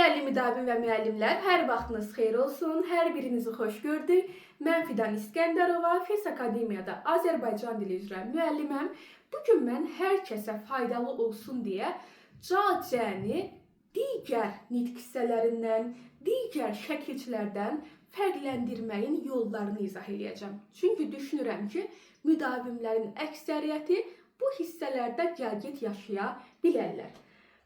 Dəyərli müdavim və müəllimlər, hər vaxtınız xeyir olsun, hər birinizi xoş gördük. Mən Fidan İskəndərova, FES Akademiyada Azərbaycan dili üzrə müəlliməm. Bugün mən hər kəsə faydalı olsun deyə ca-cəni digər nitq hissələrindən, digər şəkilçilərdən fərqləndirməyin yollarını izah edəcəm. Çünki düşünürəm ki, müdavimlərin əksəriyyəti bu hissələrdə gəlgit yaşaya bilərlər.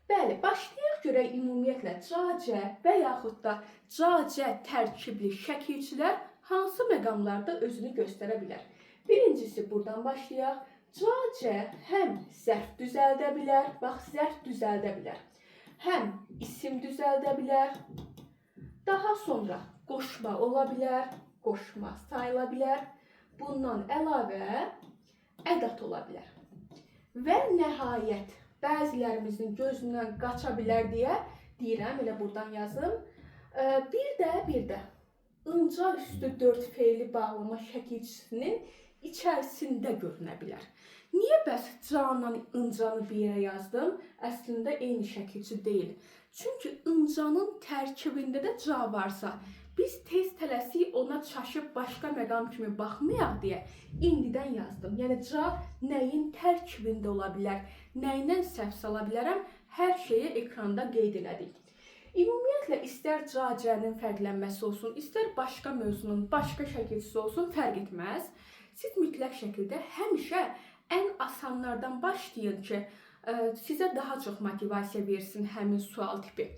Bəli, başlayaq görək ümumiyyətlə ca-cə və yaxud da ca-cə tərkibli şəkilçilər hansı məqamlarda özünü göstərə bilər. Birincisi buradan başlayaq. Ca-cə həm zərf düzəldə bilər, bax zərf düzəldə bilər. Həm isim düzəldə bilər. Daha sonra qoşma ola bilər, qoşma sayıla bilər. Bundan əlavə ədat ola bilər. Və nəhayət bəzilərimizin gözündən qaça bilər deyə deyirəm, elə buradan yazım. Bir də ınca üstü 4 feili bağlama şəkilçisinin içərisində görünə bilər. Niyə bəs canla ıncanı bir yerə yazdım? Əslində eyni şəkilçi deyil. Çünki ıncanın tərkibində də ca varsa, biz tez tələsik ona çaşıb başqa məqam kimi baxmayaq deyə indidən yazdım. Yəni ca nəyin tərkibində ola bilər, nəyindən səhv sala bilərəm, hər şeyi ekranda qeyd elədik. Ümumiyyətlə, istər ca-cənin fərqlənməsi olsun, istər başqa mövzunun başqa şəkilçisi olsun, fərq etməz. Siz mütləq şəkildə həmişə ən asanlardan başlayın ki, sizə daha çox motivasiya versin həmin sual tipi.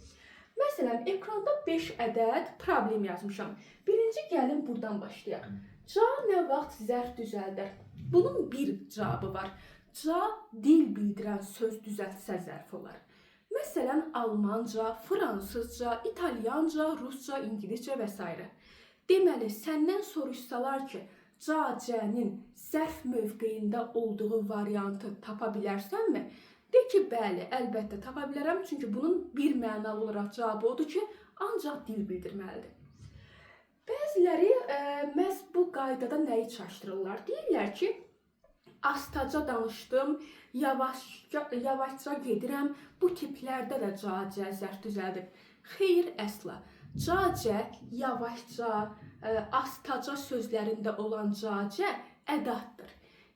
Məsələn, ekranda 5 ədəd problem yazmışam. Birinci gəlin buradan başlayaq. Ca nə vaxt zərf düzəldir? Bunun bir cavabı var. Ca dil bildirən söz düzəltsə zərf olar. Məsələn, almanca, fransızca, italyanca, rusca, ingiliscə və s. Deməli, səndən soruşsalar ki, ca-cənin zərf mövqeyində olduğu variantı tapa bilərsənmi? De ki, bəli, əlbəttə tapa bilərəm, çünki bunun bir mənalı olaraq cavabı odur ki, ancaq dil bildirməlidir. Bəziləri məhz bu qaydada nəyi çaşdırırlar? Deyirlər ki, astaca danışdım, yavaşca gedirəm, bu tiplərdə də ca-cə zərf düzəldib. Xeyr, əsla. Ca-cə yavaşca, astaca sözlərində olan ca-cə ədatdır.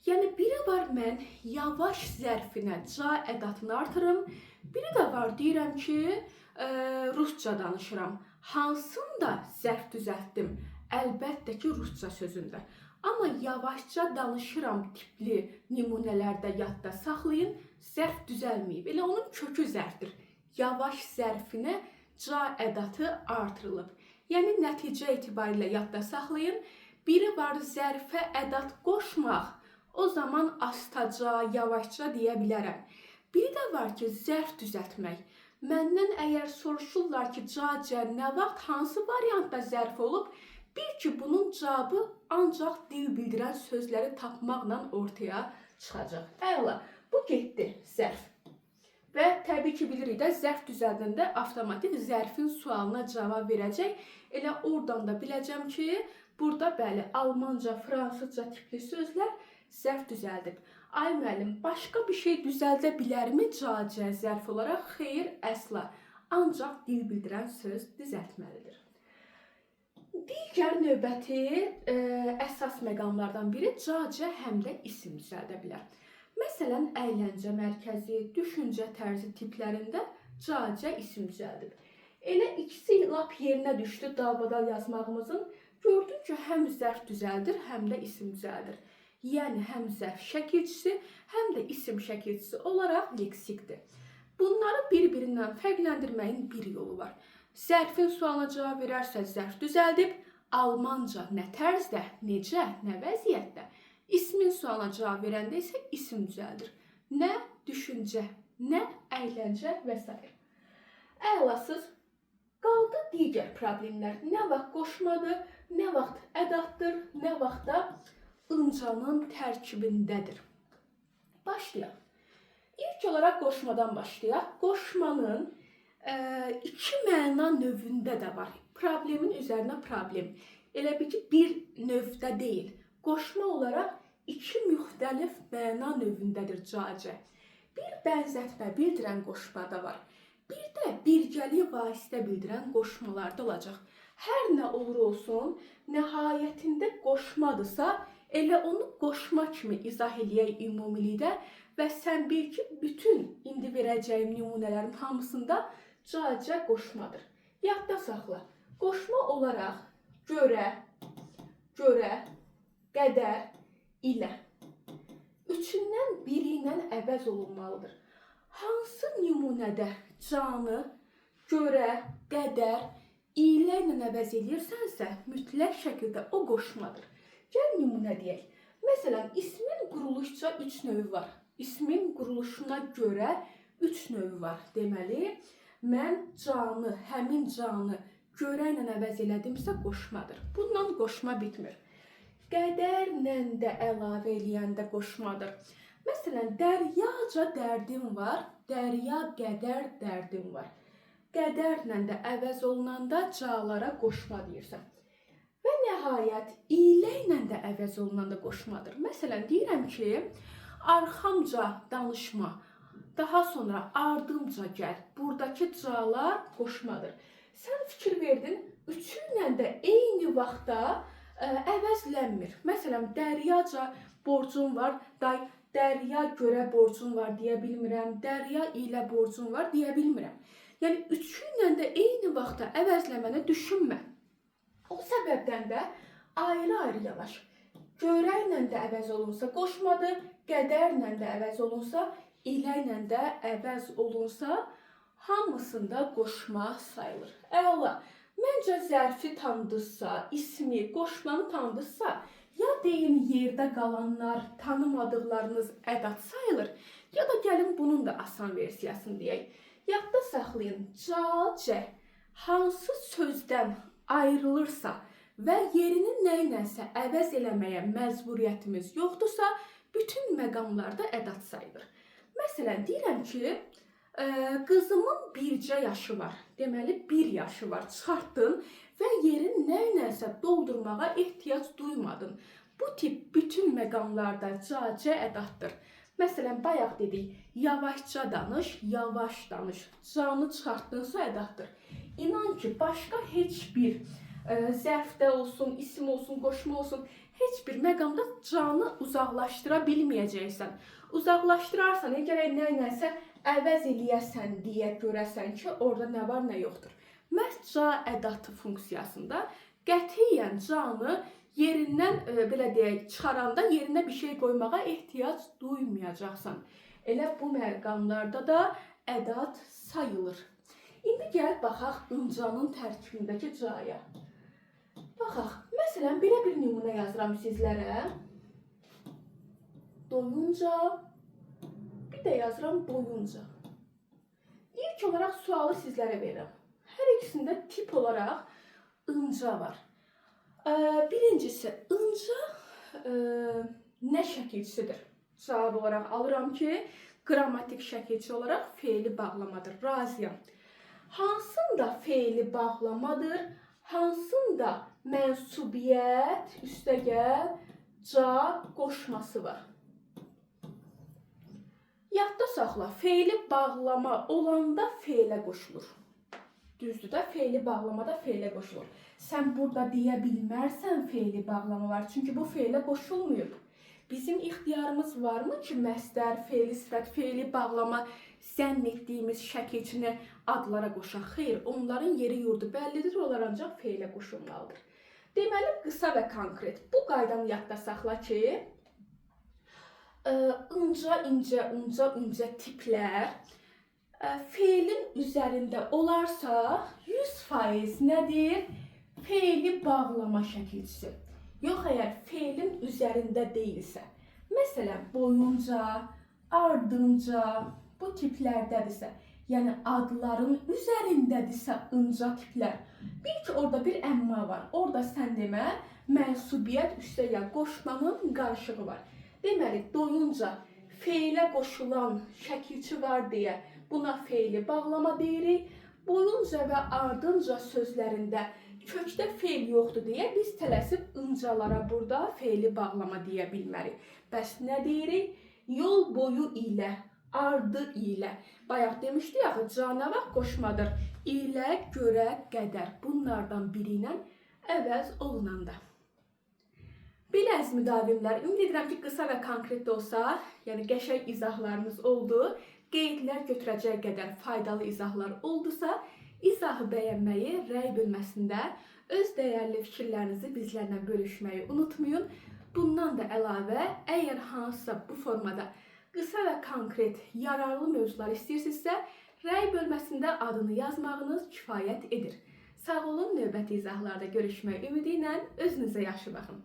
Yəni, biri var mən yavaş zərfinə ca ədatını artırım, biri də var deyirəm ki, rusca danışıram. Hansında zərf düzəltdim? Əlbəttə ki, rusca sözündə. Amma yavaşca danışıram tipli nümunələrdə yadda saxlayın, zərf düzəlməyib. Elə onun kökü zərfdir. Yavaş zərfinə ca ədatı artırılıb. Yəni, nəticə etibarilə yadda saxlayın. Biri var zərfə ədat qoşmaq. O zaman astaca, yavaşca deyə bilərəm. Biri də var ki, zərf düzəltmək. Məndən əgər soruşurlar ki, ca-cə nə vaxt, hansı variantda zərf olub, bil ki, bunun cavabı ancaq dil bildirən sözləri tapmaqla ortaya çıxacaq. Əla, bu getdi zərf. Və təbii ki, bilirik də, zərf düzəldəndə avtomatik zərfin sualına cavab verəcək. Elə oradan da biləcəm ki, burada bəli, almanca, fransızca tipli sözlər zərf düzəldib. Ay müəllim, başqa bir şey düzəldə bilərmi ca-cə zərf olaraq? Xeyr, əsla. Ancaq dil bildirən söz düzəltməlidir. Digər növbəti əsas məqamlardan biri ca-cə həm də isim düzəldə bilər. Məsələn, əyləncə mərkəzi, düşüncə tərzi tiplərində ca-cə isim düzəldib. Elə ikisi lap yerinə düşdü dalbadal yazmağımızın. Gördük ki, həm zərf düzəldir, həm də isim düzəldir. Yəni, həm zərf şəkilçisi, həm də isim şəkilçisi olaraq leksikdir. Bunları bir-birindən fərqləndirməyin bir yolu var. Zərfin sualına cavab verərsə zərf düzəldib, almanca nə tərzdə, necə, nə vəziyyətdə. İsmin sualına cavab verəndə isə isim düzəldir. Nə düşüncə, nə əyləncə və s. Əlasız qaldı digər problemlər. Nə vaxt qoşmadır, nə vaxt ədatdır, nə vaxt da ıncanın tərkibindədir. Başlayaq. İlk olaraq qoşmadan başlayaq. Qoşmanın iki məna növündə də var. Problemin üzərinə problem. Elə bil ki, bir növdə deyil. Qoşma olaraq iki müxtəlif məna növündədir ca-cə. Bir bənzətmə bildirən qoşmada var. Bir də birgəlik vasitə bildirən qoşmalarda olacaq. Hər nə olur olsun, nəhayətində qoşmadırsa, elə onu qoşma kimi izah eləyək ümumilikdə və sən bil ki, bütün indi verəcəyim nümunələrin hamısında ca qoşmadır. Yadda saxla. Qoşma olaraq görə, qədər, ilə. Üçündən biri ilə əvəz olunmalıdır. Hansı nümunədə canı görə, qədər, ilə əvəz edirsənsə, mütləq şəkildə o qoşmadır. Gəl nümunə deyək. Məsələn, ismin quruluşca 3 növü var. İsmin quruluşuna görə 3 növü var. Deməli, mən canı, həmin canı görə ilə əvəz elədimsə qoşmadır. Bundan qoşma bitmir. Qədərlə də əlavə eləyəndə qoşmadır. Məsələn, dəryaca dərdim var, dərya qədər dərdim var. Qədərlə də əvəz olunanda calara qoşma deyirsən. Və nəhayət, ilə ilə də əvəz olunanda qoşmadır. Məsələn, deyirəm ki, arxamca danışma, daha sonra ardımca gəl. Buradakı calar qoşmadır. Sən fikir verdin, üçü ilə də eyni vaxtda əvəzlənmir. Məsələn, dəryaca borcum var, dərya görə borcum var deyə bilmirəm, dərya ilə borcum var deyə bilmirəm. Yəni, üçü ilə də eyni vaxtda əvəzləməni düşünmə. O səbəbdən də ayrı-ayrı yanaş. Görə ilə də əvəz olunsa qoşmadır, qədərlə də əvəz olunsa, ilə də əvəz olunsa, hamısında qoşma sayılır. Əla, məncə zərfi tanıdırsa, ismi, qoşmanı tanıdırsa, ya deyin yerdə qalanlar, tanımadıqlarınız ədat sayılır, ya da gəlin bunun da asan versiyasını deyək. Yadda saxlayın, c hansı sözdən ayrılırsa və yerini nə ilənsə əvəz eləməyə məcburiyyətimiz yoxdursa, bütün məqamlarda ədat sayılır. Məsələn, deyirəm ki, qızımın bircə yaşı var, deməli 1 yaşı var, çıxartdın və yerini nə ilənsə doldurmağa ehtiyac duymadın. Bu tip bütün məqamlarda c ədatdır. Məsələn, bayaq dedik, yavaşca danış, yavaş danış. Canı çıxartdınsa ədatdır. İnan ki, başqa heç bir zərfdə olsun, isim olsun, qoşma olsun, heç bir məqamda canı uzaqlaşdıra bilməyəcəksən. Uzaqlaşdırarsan, gərək nə ilənsə əvəz eləyəsən deyə görəsən ki, orada nə var, nə yoxdur. Məhz ca ədatı funksiyasında qətiyyən canı yerindən, belə deyək, çıxaranda yerinə bir şey qoymağa ehtiyac duymayacaqsan. Elə bu məqamlarda da ədat sayılır. İndi gəl baxaq ıncanın tərkibindəki caya. Baxaq, məsələn, belə bir nümunə yazıram sizlərə. Doyunca, bir də yazıram boyunca. İlk olaraq sualı sizlərə verirəm. Hər ikisində tip olaraq ınca var. Birincisi, ınca nə şəkilçisidir? Cavab olaraq alıram ki, qrammatik şəkilçi olaraq feili bağlamadır. Razıyam. Hansında feili bağlamadır, hansında mənsubiyyət, üstəgəl, ca qoşması var. Yadda saxla, feili bağlama olanda feilə qoşulur. Düzdür də, feili bağlamada feilə qoşulur. Sən burada deyə bilmərsən feili bağlama var, çünki bu feilə qoşulmuyub. Bizim ixtiyarımız varmı ki, məsdər, feili sifət, feili bağlama zənn etdiyimiz şəkilçini adlara qoşaq? Xeyr, onların yeri yurdu bəllidir, onlar ancaq feilə qoşulmalıdır. Deməli, qısa və konkret. Bu qaydanı yadda saxla ki, ınca, incə, unca, üncə tiplər feilin üzərində olarsa 100% nədir? Feili bağlama şəkilçisi. Yox, əgər feilin üzərində deyilsə, məsələn, boyunca, ardınca, bu tiplərdədirsə, yəni adların üzərindədirsə ınca tiplər, bil ki, orada bir əmma var. Orada sən demə, mənsubiyyət üstəgəl qoşmanın qarışığı var. Deməli, doyunca feilə qoşulan şəkilçi var deyə buna feili bağlama deyirik. Boyunca və ardınca sözlərində kökdə feil yoxdur deyə biz tələsib ıncalara burada feili bağlama deyə bilmərik. Bəs nə deyirik? Yol boyu ilə, ardı ilə. Bayaq demişdik axı, ca nə vaxt qoşmadır? ilə, görə, qədər bunlardan biri ilə əvəz olunanda. Belə əziz müdavimlər, ümid edirəm ki, qısa və konkret də olsa, yəni qəşəng izahlarınız oldu. Qeydlər götürəcək qədər faydalı izahlar oldusa, izahı bəyənməyi, rəy bölməsində öz dəyərli fikirlərinizi bizlərlə bölüşməyi unutmayın. Bundan da əlavə, əgər hansısa bu formada qısa və konkret, yararlı mövzular istəyirsinizsə, rəy bölməsində adını yazmağınız kifayət edir. Sağ olun, növbəti izahlarda görüşmək ümidi ilə özünüzə yaxşı baxın.